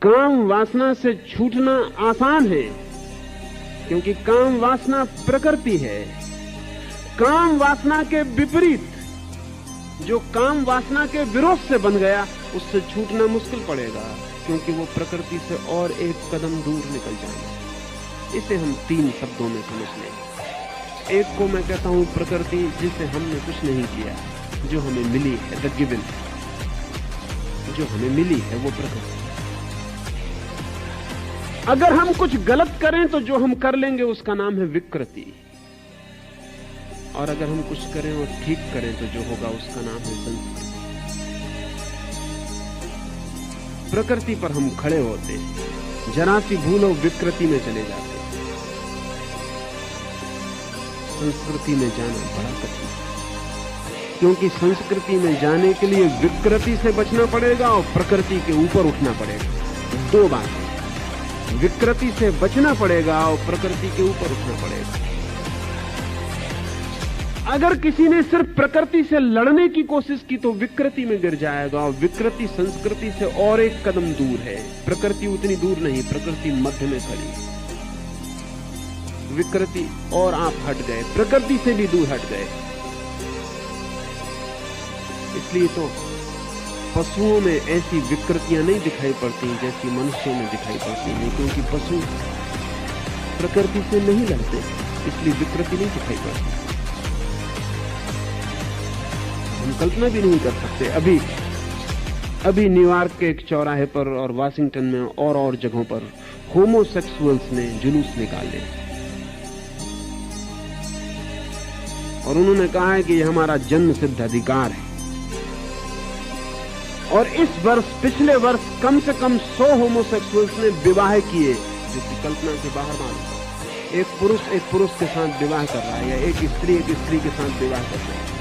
काम वासना से छूटना आसान है, क्योंकि काम वासना प्रकृति है। काम वासना के विपरीत, जो काम वासना के विरोध से बन गया, उससे छूटना मुश्किल पड़ेगा, क्योंकि वो प्रकृति से और एक कदम दूर निकल जाएगा। इसे हम 3 शब्दों में समझ लें। एक को मैं कहता हूं प्रकृति, जिसे हमने कुछ नहीं किया, जो हमें मिली है, द गिवन, जो हमें मिली है वो प्रकृति। अगर हम कुछ गलत करें तो जो हम कर लेंगे उसका नाम है विकृति, और अगर हम कुछ करें और ठीक करें तो जो होगा उसका नाम है संस्कृति। प्रकृति पर हम खड़े होते, जरा सी भूलो विकृति में चले जाते। संस्कृति में जाना बड़ा कठिन है, क्योंकि संस्कृति में जाने के लिए विकृति से बचना पड़ेगा और प्रकृति के ऊपर उठना पड़ेगा। 2 बातें, विकृति से बचना पड़ेगा और प्रकृति के ऊपर उठना पड़ेगा। अगर किसी ने सिर्फ प्रकृति से लड़ने की कोशिश की तो विकृति में गिर जाएगा, और विकृति संस्कृति से और एक कदम दूर है। प्रकृति उतनी दूर नहीं, प्रकृति मध्य में खड़ी है। विकृति और आप हट गए, प्रकृति से भी दूर हट गए। इसलिए तो पशुओं में ऐसी विकृतियां नहीं दिखाई पड़ती जैसी मनुष्यों में दिखाई पड़ती हैं, क्योंकि पशु प्रकृति से नहीं लड़ते, इसलिए विकृति नहीं दिखाई पड़ती। हम कल्पना भी नहीं कर सकते। अभी न्यूयॉर्क के एक चौराहे पर और वाशिंगटन में और जगहों पर होमोसेक्सुअल्स ने जुलूस निकाले, और उन्होंने कहा है कि यह हमारा जन्म सिद्ध अधिकार है। और इस वर्ष, पिछले वर्ष कम से कम 100 होमोसेक्सुअल्स ने विवाह किए, जो कि कल्पना से बाहर मालूम। एक पुरुष के साथ विवाह कर रहा है, या एक स्त्री के साथ विवाह कर रहा है।